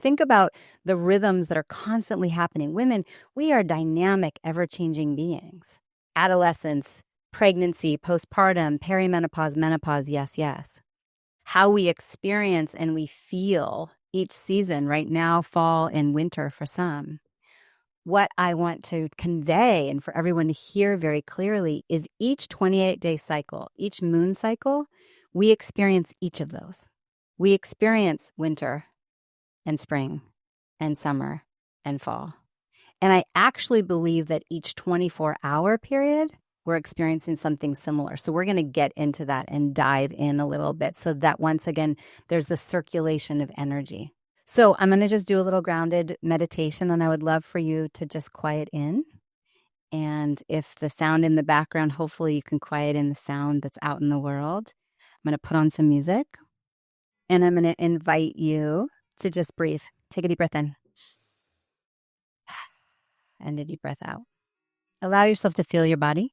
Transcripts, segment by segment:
Think about the rhythms that are constantly happening. Women, we are dynamic, ever-changing beings. Adolescence, pregnancy, postpartum, perimenopause, menopause, yes, yes. How we experience and we feel each season, right now, fall and winter for some. What I want to convey and for everyone to hear very clearly is each 28-day cycle, each moon cycle, we experience each of those. We experience winter and spring and summer and fall. And I actually believe that each 24-hour period, we're experiencing something similar. So we're going to get into that and dive in a little bit so that once again, there's the circulation of energy. So I'm going to just do a little grounded meditation, and I would love for you to just quiet in. And if the sound in the background, hopefully you can quiet in the sound that's out in the world. I'm going to put on some music, and I'm going to invite you to just breathe. Take a deep breath in and a deep breath out. Allow yourself to feel your body.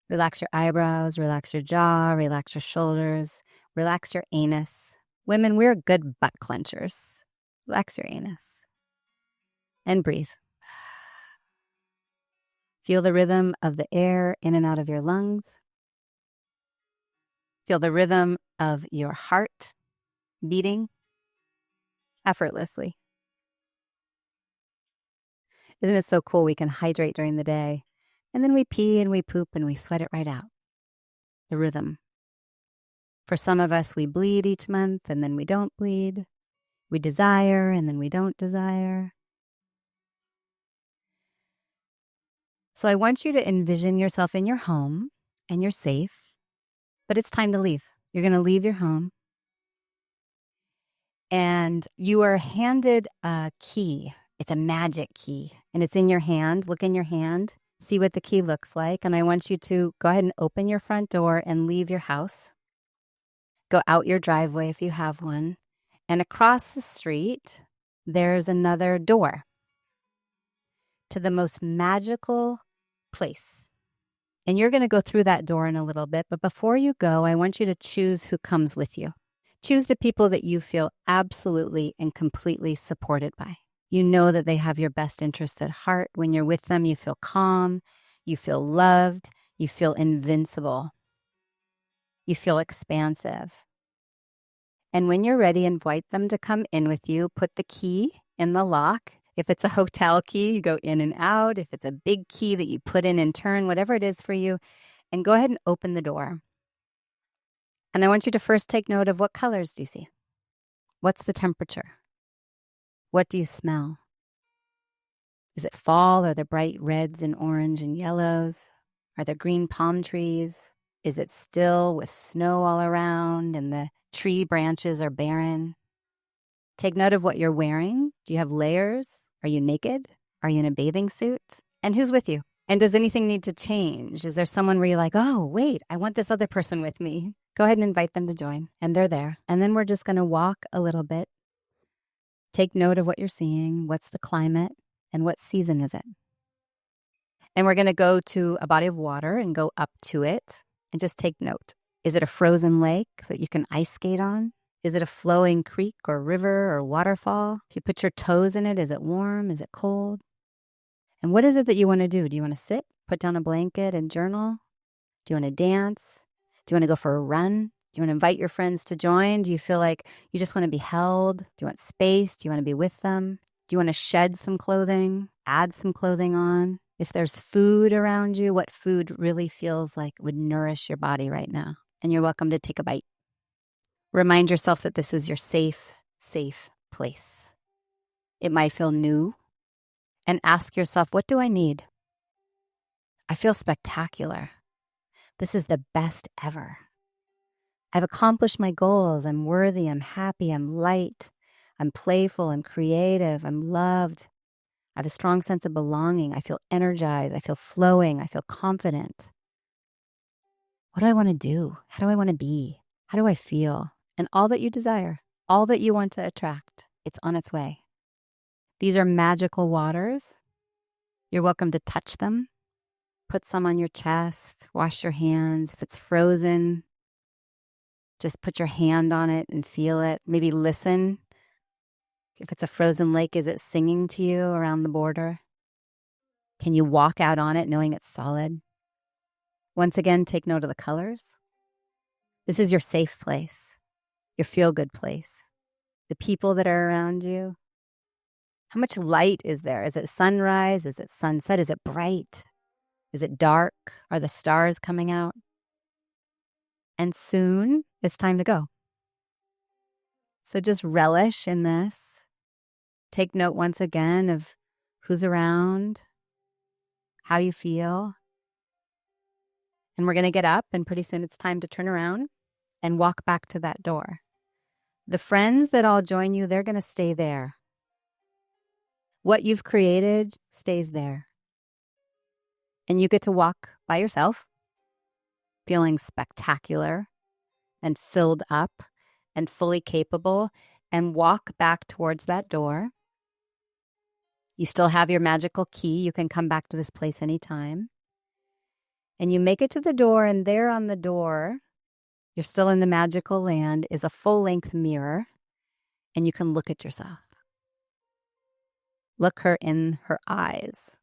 Relax your eyebrows, relax your jaw, relax your shoulders, relax your anus. Women, we're good butt clenchers. Relax your anus and breathe. Feel the rhythm of the air in and out of your lungs. Feel the rhythm of your heart beating effortlessly. Isn't it so cool? We can hydrate during the day, and then we pee and we poop and we sweat it right out. The rhythm. For some of us, we bleed each month and then we don't bleed. We desire and then we don't desire. So I want you to envision yourself in your home and you're safe, but it's time to leave. You're going to leave your home and you are handed a key. It's a magic key and it's in your hand. Look in your hand, see what the key looks like. And I want you to go ahead and open your front door and leave your house. Go out your driveway if you have one. And across the street, there's another door to the most magical place. And you're going to go through that door in a little bit. But before you go, I want you to choose who comes with you. Choose the people that you feel absolutely and completely supported by. You know that they have your best interest at heart. When you're with them, you feel calm, you feel loved, you feel invincible, you feel expansive. And when you're ready, invite them to come in with you. Put the key in the lock. If it's a hotel key, you go in and out. If it's a big key that you put in and turn, whatever it is for you, and go ahead and open the door. And I want you to first take note of what colors do you see? What's the temperature? What do you smell? Is it fall? Are there bright reds and orange and yellows? Are there green palm trees? Is it still with snow all around and the tree branches are barren? Take note of what you're wearing. Do you have layers? Are you naked? Are you in a bathing suit? And who's with you? And does anything need to change? Is there someone where you're like, oh, wait, I want this other person with me? Go ahead and invite them to join. And they're there. And then we're just going to walk a little bit. Take note of what you're seeing. What's the climate? And what season is it? And we're going to go to a body of water and go up to it and just take note. Is it a frozen lake that you can ice skate on? Is it a flowing creek or river or waterfall? If you put your toes in it, is it warm? Is it cold? And what is it that you want to do? Do you want to sit, put down a blanket and journal? Do you want to dance? Do you want to go for a run? Do you want to invite your friends to join? Do you feel like you just want to be held? Do you want space? Do you want to be with them? Do you want to shed some clothing, add some clothing on? If there's food around you, what food really feels like would nourish your body right now? And you're welcome to take a bite. Remind yourself that this is your safe place. It might feel new. And ask yourself, what do I need? I feel spectacular. This is the best ever. I've accomplished my goals. I'm worthy. I'm happy. I'm light. I'm playful. I'm creative. I'm loved. I have a strong sense of belonging. I feel energized. I feel flowing. I feel confident. What do I want to do? How do I want to be? How do I feel? And all that you desire, all that you want to attract, it's on its way. These are magical waters. You're welcome to touch them. Put some on your chest. Wash your hands. If it's frozen, just put your hand on it and feel it. Maybe listen If it's a frozen lake, is it singing to you around the border? Can you walk out on it knowing it's solid? Once again, take note of the colors. This is your safe place, your feel-good place. The people that are around you. How much light is there? Is it sunrise? Is it sunset? Is it bright? Is it dark? Are the stars coming out? And soon it's time to go. So just relish in this. Take note once again of who's around, how you feel. And we're going to get up, and pretty soon it's time to turn around and walk back to that door. The friends that all join you, they're going to stay there. What you've created stays there. And you get to walk by yourself, feeling spectacular and filled up and fully capable, and walk back towards that door. You still have your magical key. You can come back to this place anytime. And you make it to the door, and there on the door, you're still in the magical land, is a full-length mirror, and you can look at yourself. Look her in her eyes.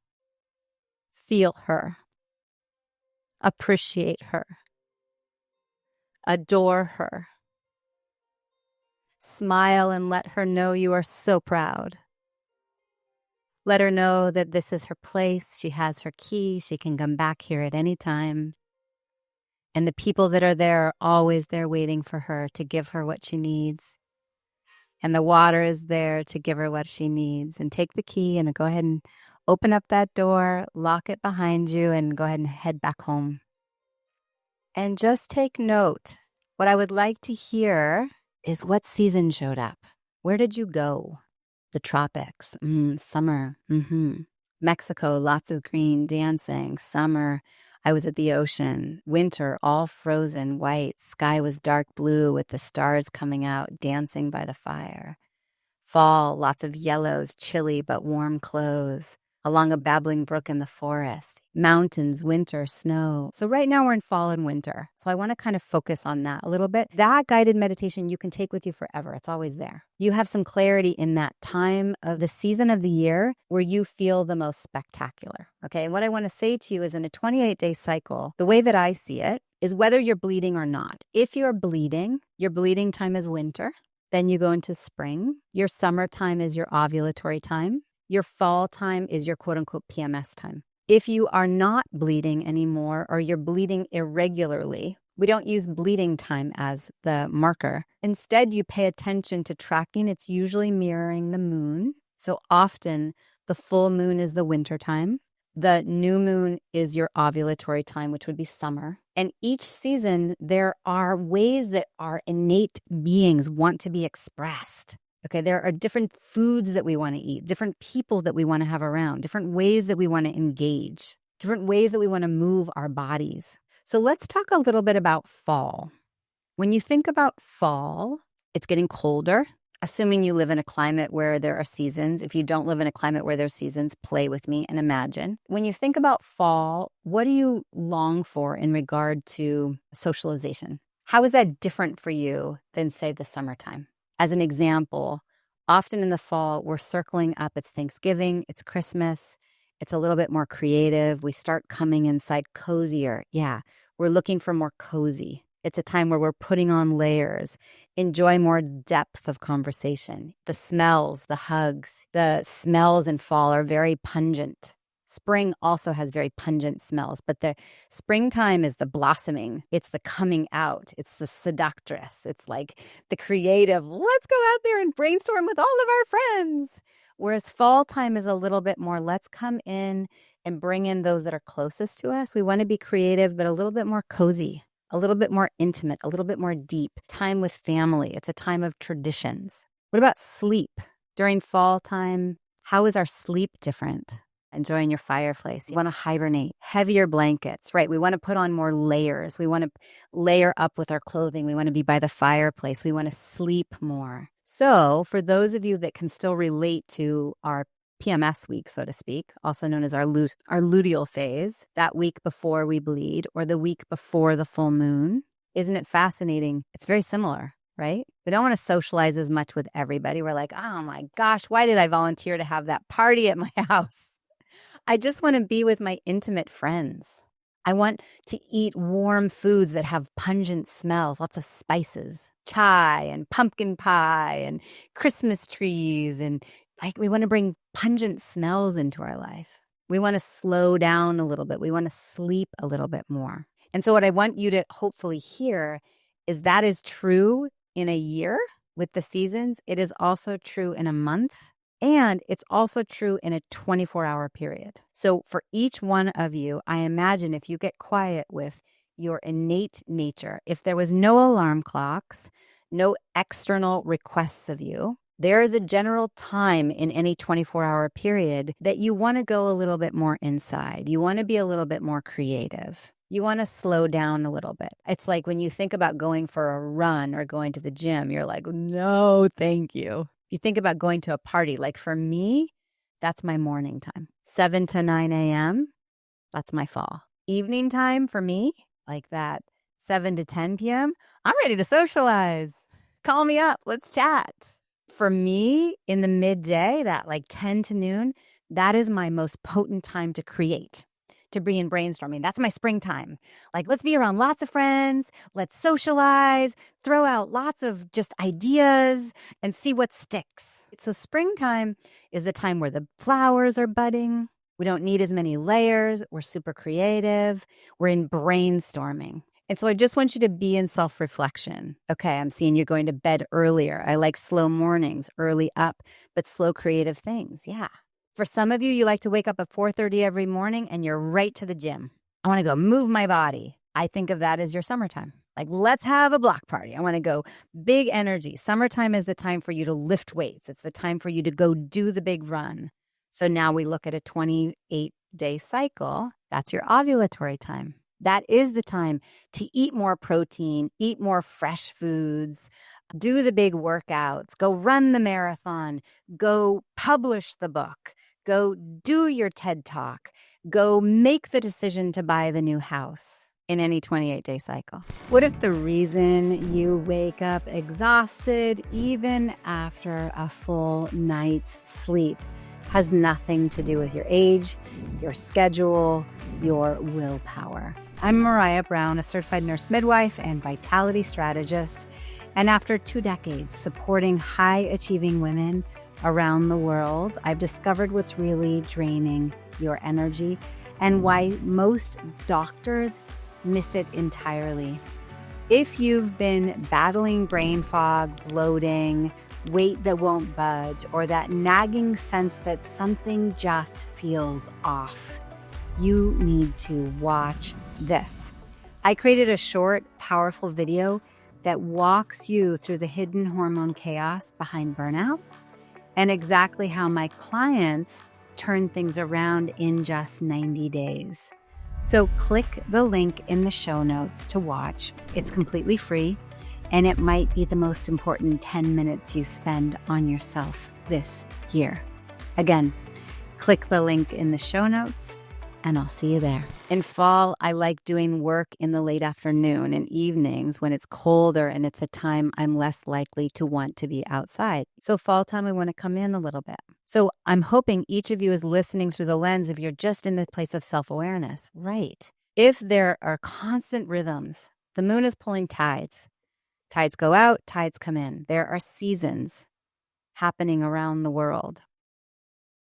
Feel her. Appreciate her. Adore her. Smile and let her know you are so proud. Let her know that this is her place. She has her key. She can come back here at any time. And the people that are there are always there waiting for her to give her what she needs. And the water is there to give her what she needs. And take the key and go ahead and open up that door, lock it behind you, and go ahead and head back home. And just take note. What I would like to hear is what season showed up. Where did you go? The tropics, summer, Mexico, lots of green, dancing. Summer, I was at the ocean. Winter, all frozen, white. Sky was dark blue with the stars coming out, dancing by the fire. Fall, lots of yellows, chilly but warm clothes. Along a babbling brook in the forest. Mountains, winter, snow. So right now we're in fall and winter. So I want to kind of focus on that a little bit. That guided meditation you can take with you forever. It's always there. You have some clarity in that time of the season of the year where you feel the most spectacular. Okay. And what I want to say to you is in a 28-day cycle, the way that I see it is whether you're bleeding or not. If you're bleeding, your bleeding time is winter. Then you go into spring. Your summertime is your ovulatory time. Your fall time is your quote unquote PMS time. If you are not bleeding anymore or you're bleeding irregularly, we don't use bleeding time as the marker. Instead, you pay attention to tracking. It's usually mirroring the moon. So often the full moon is the winter time. The new moon is your ovulatory time, which would be summer. And each season, there are ways that our innate beings want to be expressed. Okay, there are different foods that we want to eat, different people that we want to have around, different ways that we want to engage, different ways that we want to move our bodies. So let's talk a little bit about fall. When you think about fall, it's getting colder, assuming you live in a climate where there are seasons. If you don't live in a climate where there's seasons, play with me and imagine. When you think about fall, what do you long for in regard to socialization? How is that different for you than, say, the summertime? As an example, often in the fall, we're circling up. It's Thanksgiving, it's Christmas, it's a little bit more creative. We start coming inside cozier. Yeah, we're looking for more cozy. It's a time where we're putting on layers, enjoy more depth of conversation. The smells, the hugs, the smells in fall are very pungent. Spring also has very pungent smells, but the springtime is the blossoming. It's the coming out. It's the seductress. It's like the creative, let's go out there and brainstorm with all of our friends. Whereas fall time is a little bit more, let's come in and bring in those that are closest to us. We want to be creative, but a little bit more cozy, a little bit more intimate, a little bit more deep. Time with family. It's a time of traditions. What about sleep? During fall time, how is our sleep different? Enjoying your fireplace. You want to hibernate. Heavier blankets, right? We want to put on more layers. We want to layer up with our clothing. We want to be by the fireplace. We want to sleep more. So for those of you that can still relate to our PMS week, so to speak, also known as our luteal phase, that week before we bleed or the week before the full moon, isn't it fascinating? It's very similar. right? We don't want to socialize as much with everybody. We're like, oh my gosh, why did I volunteer to have that party at my house? I just want to be with my intimate friends. I want to eat warm foods that have pungent smells, lots of spices, chai and pumpkin pie and Christmas trees. And like, we want to bring pungent smells into our life. We want to slow down a little bit. We want to sleep a little bit more. And so what I want you to hopefully hear is that is true in a year with the seasons. It is also true in a month. And it's also true in a 24-hour period. So for each one of you, I imagine if you get quiet with your innate nature, if there was no alarm clocks, no external requests of you, there is a general time in any 24-hour period that you want to go a little bit more inside. You want to be a little bit more creative. You want to slow down a little bit. It's like when you think about going for a run or going to the gym, you're like, no, thank you. You think about going to a party, like for me, that's my morning time. 7 to 9 a.m., that's my fall. Evening time for me, like that 7 to 10 p.m., I'm ready to socialize. Call me up. Let's chat. For me, in the midday, that like 10 to noon, that is my most potent time to create, to be in brainstorming. That's my springtime. Like, let's be around lots of friends. Let's socialize, throw out lots of just ideas and see what sticks. So springtime is the time where the flowers are budding. We don't need as many layers. We're super creative. We're in brainstorming. And so I just want you to be in self-reflection. Okay, I'm seeing you going to bed earlier. I like slow mornings, early up, but slow creative things. Yeah. For some of you, you like to wake up at 4:30 every morning and you're right to the gym. I want to go move my body. I think of that as your summertime. Like, let's have a block party. I want to go big energy. Summertime is the time for you to lift weights. It's the time for you to go do the big run. So now we look at a 28-day cycle. That's your ovulatory time. That is the time to eat more protein, eat more fresh foods, do the big workouts, go run the marathon, go publish the book, go do your TED Talk, go make the decision to buy the new house in any 28-day cycle. What if the reason you wake up exhausted even after a full night's sleep has nothing to do with your age, your schedule, your willpower? I'm Maraya Brown, a certified nurse midwife and vitality strategist. And after 2 decades supporting high-achieving women around the world, I've discovered what's really draining your energy and why most doctors miss it entirely. If you've been battling brain fog, bloating, weight that won't budge, or that nagging sense that something just feels off, you need to watch this. I created a short, powerful video that walks you through the hidden hormone chaos behind burnout and exactly how my clients turn things around in just 90 days. So click the link in the show notes to watch. It's completely free, and it might be the most important 10 minutes you spend on yourself this year. Again, click the link in the show notes, and I'll see you there. In fall, I like doing work in the late afternoon and evenings when it's colder and it's a time I'm less likely to want to be outside. So fall time, I want to come in a little bit. So I'm hoping each of you is listening through the lens if you're just in the place of self-awareness. Right. If there are constant rhythms, the moon is pulling tides. Tides go out, tides come in. There are seasons happening around the world.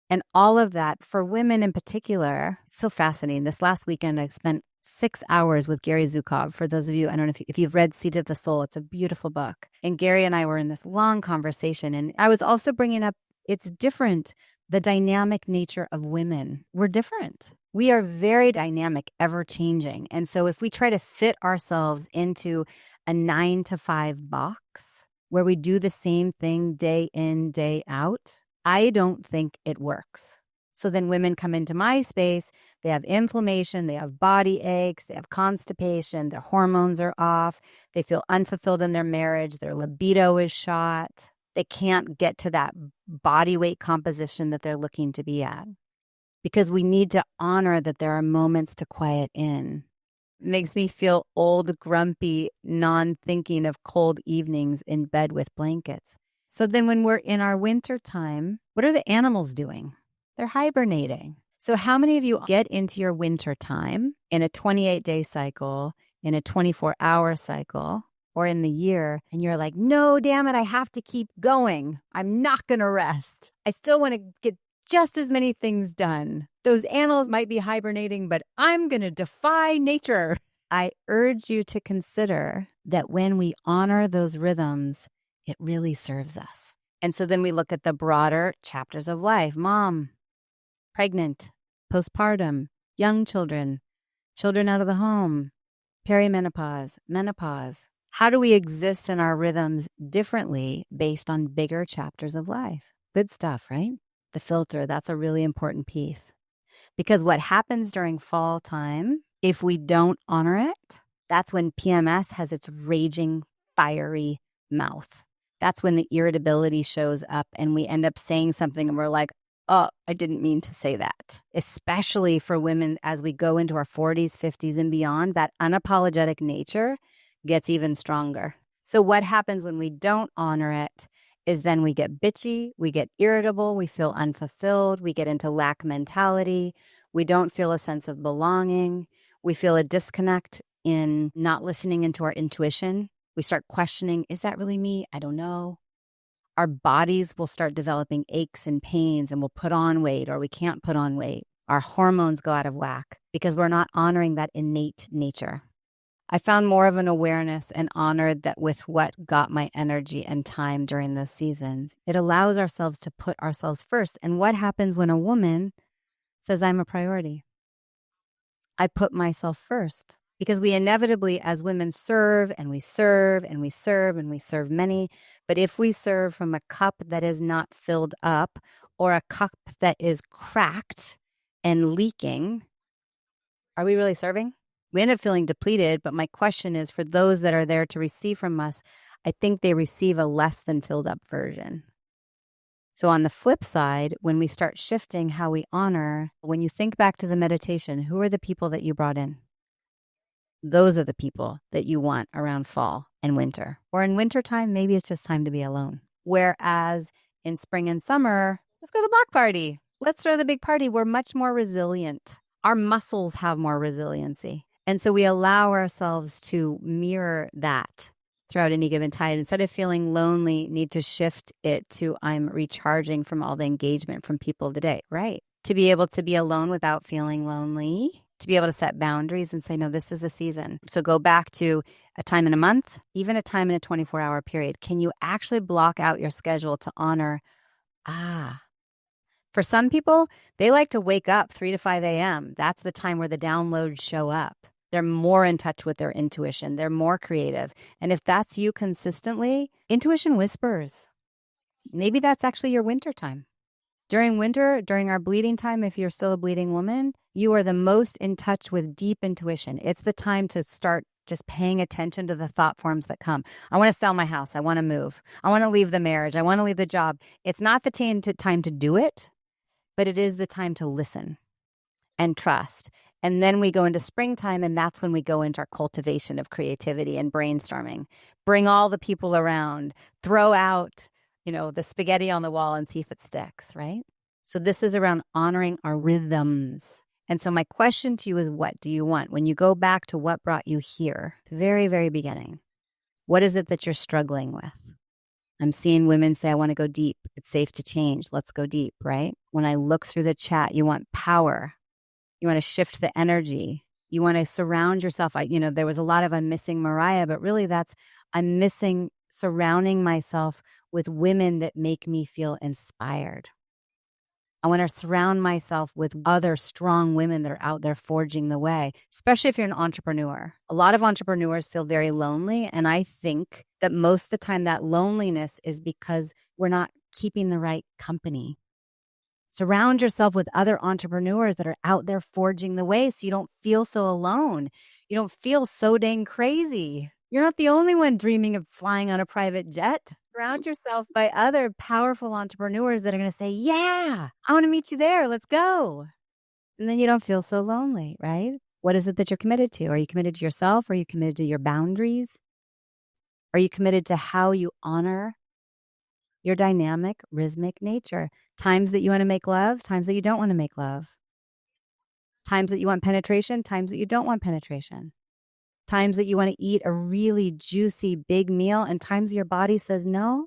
And all of that, for women in particular, it's so fascinating. This last weekend, I spent 6 hours with Gary Zukov. For those of you, I don't know if you've read Seed of the Soul, it's a beautiful book. And Gary and I were in this long conversation. And I was also bringing up, it's different, the dynamic nature of women. We're different. We are very dynamic, ever changing. And so if we try to fit ourselves into a 9-to-5 box where we do the same thing day in, day out, I don't think it works. So then women come into my space, they have inflammation, they have body aches, they have constipation, their hormones are off, they feel unfulfilled in their marriage, their libido is shot, they can't get to that body weight composition that they're looking to be at. Because we need to honor that there are moments to quiet in. It makes me feel old, grumpy, non-thinking of cold evenings in bed with blankets. So then when we're in our winter time, what are the animals doing? They're hibernating. So how many of you get into your winter time in a 28-day cycle, in a 24-hour cycle, or in the year, and you're like, no, damn it, I have to keep going. I'm not going to rest. I still want to get just as many things done. Those animals might be hibernating, but I'm going to defy nature. I urge you to consider that when we honor those rhythms, it really serves us. And so then we look at the broader chapters of life: mom, pregnant, postpartum, young children, children out of the home, perimenopause, menopause. How do we exist in our rhythms differently based on bigger chapters of life? Good stuff, right? The filter, that's a really important piece. Because what happens during fall time, if we don't honor it, that's when PMS has its raging, fiery mouth. That's when the irritability shows up and we end up saying something and we're like, oh, I didn't mean to say that. Especially for women as we go into our 40s, 50s, and beyond, that unapologetic nature gets even stronger. So what happens when we don't honor it is then we get bitchy, we get irritable, we feel unfulfilled, we get into lack mentality, we don't feel a sense of belonging, we feel a disconnect in not listening into our intuition. We start questioning, is that really me? I don't know. Our bodies will start developing aches and pains and we'll put on weight or we can't put on weight. Our hormones go out of whack because we're not honoring that innate nature. I found more of an awareness and honored that with what got my energy and time during those seasons. It allows ourselves to put ourselves first. And what happens when a woman says, I'm a priority? I put myself first. Because we inevitably, as women, serve and we serve and we serve and we serve many. But if we serve from a cup that is not filled up or a cup that is cracked and leaking, are we really serving? We end up feeling depleted. But my question is, for those that are there to receive from us, I think they receive a less than filled up version. So on the flip side, when we start shifting how we honor, when you think back to the meditation, who are the people that you brought in? Those are the people that you want around fall and winter. Or in wintertime, maybe it's just time to be alone. Whereas in spring and summer, let's go to the block party. Let's throw the big party. We're much more resilient. Our muscles have more resiliency. And so we allow ourselves to mirror that throughout any given time. Instead of feeling lonely, need to shift it to I'm recharging from all the engagement from people today, right? To be able to be alone without feeling lonely. To be able to set boundaries and say, no, this is a season. So go back to a time in a month, even a time in a 24-hour period. Can you actually block out your schedule to honor, for some people, they like to wake up 3 to 5 a.m. That's the time where the downloads show up. They're more in touch with their intuition. They're more creative. And if that's you consistently, intuition whispers. Maybe that's actually your winter time. During winter, during our bleeding time, if you're still a bleeding woman, you are the most in touch with deep intuition. It's the time to start just paying attention to the thought forms that come. I want to sell my house. I want to move. I want to leave the marriage. I want to leave the job. It's not the time to do it, but it is the time to listen and trust. And then we go into springtime, and that's when we go into our cultivation of creativity and brainstorming. Bring all the people around, throw out the spaghetti on the wall and see if it sticks, right? So this is around honoring our rhythms. And so my question to you is, what do you want? When you go back to what brought you here, the very, very beginning, what is it that you're struggling with? I'm seeing women say, I want to go deep. It's safe to change. Let's go deep, right? When I look through the chat, you want power. You want to shift the energy. You want to surround yourself. There was a lot of I'm missing Mariah, but really I'm missing surrounding myself with women that make me feel inspired. I want to surround myself with other strong women that are out there forging the way, especially if you're an entrepreneur. A lot of entrepreneurs feel very lonely. And I think that most of the time that loneliness is because we're not keeping the right company. Surround yourself with other entrepreneurs that are out there forging the way so you don't feel so alone. You don't feel so dang crazy. You're not the only one dreaming of flying on a private jet. Surround yourself by other powerful entrepreneurs that are going to say, yeah, I want to meet you there. Let's go. And then you don't feel so lonely, right? What is it that you're committed to? Are you committed to yourself? Are you committed to your boundaries? Are you committed to how you honor your dynamic, rhythmic nature? Times that you want to make love, times that you don't want to make love. Times that you want penetration, times that you don't want penetration. Times that you want to eat a really juicy big meal, and times your body says, no,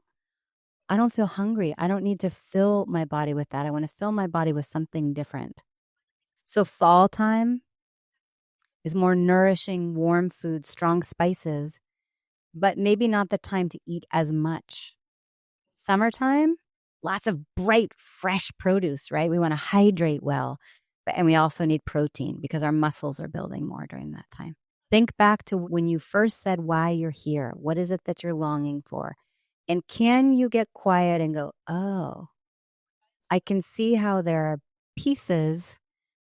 I don't feel hungry. I don't need to fill my body with that. I want to fill my body with something different. So fall time is more nourishing, warm food, strong spices, but maybe not the time to eat as much. Summertime, lots of bright, fresh produce, right? We want to hydrate well, and we also need protein because our muscles are building more during that time. Think back to when you first said why you're here. What is it that you're longing for? And can you get quiet and go, oh, I can see how there are pieces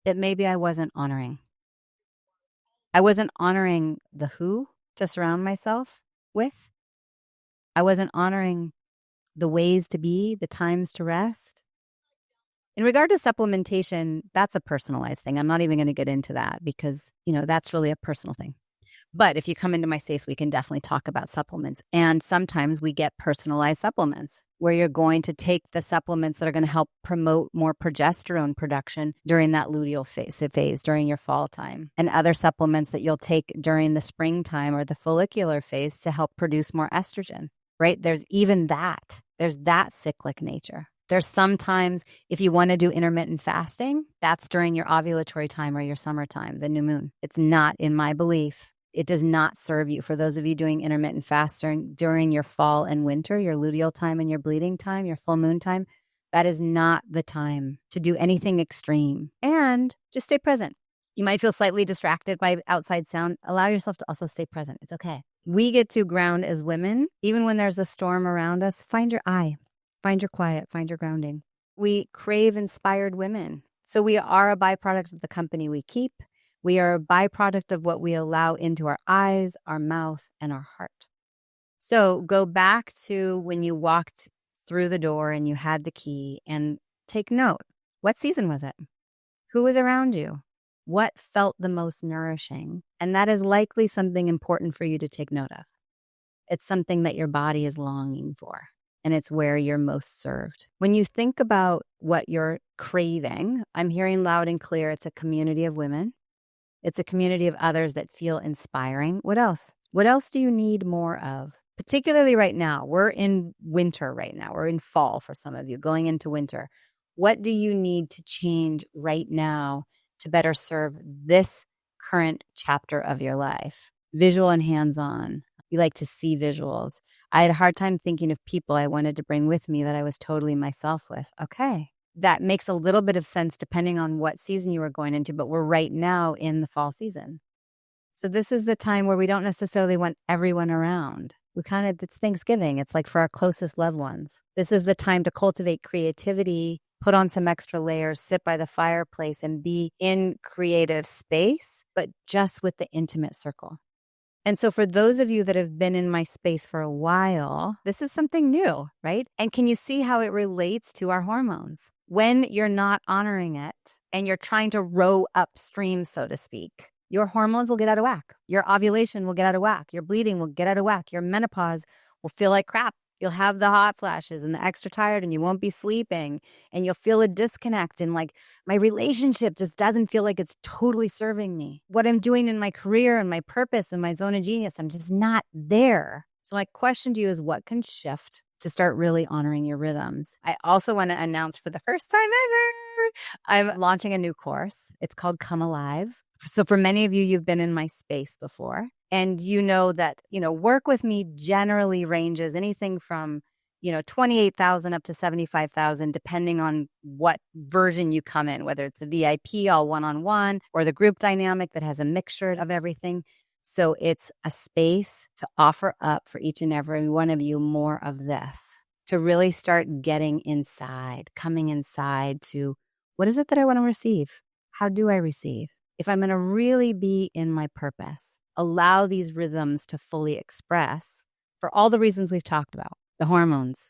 that maybe I wasn't honoring. I wasn't honoring the who to surround myself with. I wasn't honoring the ways to be, the times to rest. In regard to supplementation, that's a personalized thing. I'm not even going to get into that because, that's really a personal thing. But if you come into my space, we can definitely talk about supplements. And sometimes we get personalized supplements where you're going to take the supplements that are going to help promote more progesterone production during that luteal phase during your fall time, and other supplements that you'll take during the springtime or the follicular phase to help produce more estrogen, right? There's even that. There's that cyclic nature. There's sometimes if you want to do intermittent fasting, that's during your ovulatory time or your summertime, the new moon. It's not, in my belief, it does not serve you. For those of you doing intermittent fasting during your fall and winter, your luteal time and your bleeding time, your full moon time, that is not the time to do anything extreme. And just stay present. You might feel slightly distracted by outside sound. Allow yourself to also stay present. It's okay. We get to ground as women. Even when there's a storm around us, find your eye, find your quiet, find your grounding. We crave inspired women. So we are a byproduct of the company we keep. We are a byproduct of what we allow into our eyes, our mouth, and our heart. So go back to when you walked through the door and you had the key and take note. What season was it? Who was around you? What felt the most nourishing? And that is likely something important for you to take note of. It's something that your body is longing for, and it's where you're most served. When you think about what you're craving, I'm hearing loud and clear, it's a community of women. It's a community of others that feel inspiring. What else? What else do you need more of? Particularly right now. We're in winter right now. We're in fall for some of you, going into winter. What do you need to change right now to better serve this current chapter of your life? Visual and hands-on. You like to see visuals. I had a hard time thinking of people I wanted to bring with me that I was totally myself with. Okay. That makes a little bit of sense depending on what season you were going into, but we're right now in the fall season. So this is the time where we don't necessarily want everyone around. It's Thanksgiving. It's like for our closest loved ones. This is the time to cultivate creativity, put on some extra layers, sit by the fireplace and be in creative space, but just with the intimate circle. And so for those of you that have been in my space for a while, this is something new, right? And can you see how it relates to our hormones? When you're not honoring it and you're trying to row upstream, so to speak, your hormones will get out of whack. Your ovulation will get out of whack. Your bleeding will get out of whack. Your menopause will feel like crap. You'll have the hot flashes and the extra tired and you won't be sleeping and you'll feel a disconnect and like my relationship just doesn't feel like it's totally serving me. What I'm doing in my career and my purpose and my zone of genius, I'm just not there. So my question to you is what can shift to start really honoring your rhythms? I also want to announce for the first time ever, I'm launching a new course. It's called Come Alive. So for many of you, you've been in my space before. And you know that, work with me generally ranges anything from, 28,000 up to 75,000, depending on what version you come in, whether it's the VIP, all one-on-one, or the group dynamic that has a mixture of everything. So it's a space to offer up for each and every one of you more of this, to really start getting inside, coming inside to what is it that I want to receive? How do I receive? If I'm going to really be in my purpose, allow these rhythms to fully express for all the reasons we've talked about, the hormones,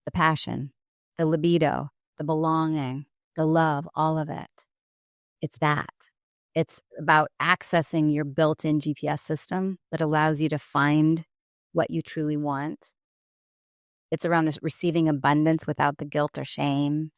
the passion, the libido, the belonging, the love, all of it. It's that. It's about accessing your built-in GPS system that allows you to find what you truly want. It's around receiving abundance without the guilt or shame.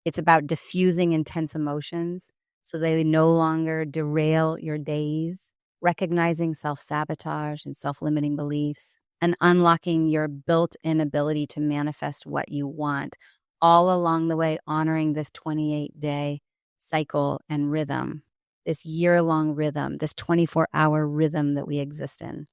It's about diffusing intense emotions so they no longer derail your days, recognizing self-sabotage and self-limiting beliefs, and unlocking your built-in ability to manifest what you want, all along the way honoring this 28-day cycle and rhythm, this year-long rhythm, this 24-hour rhythm that we exist in.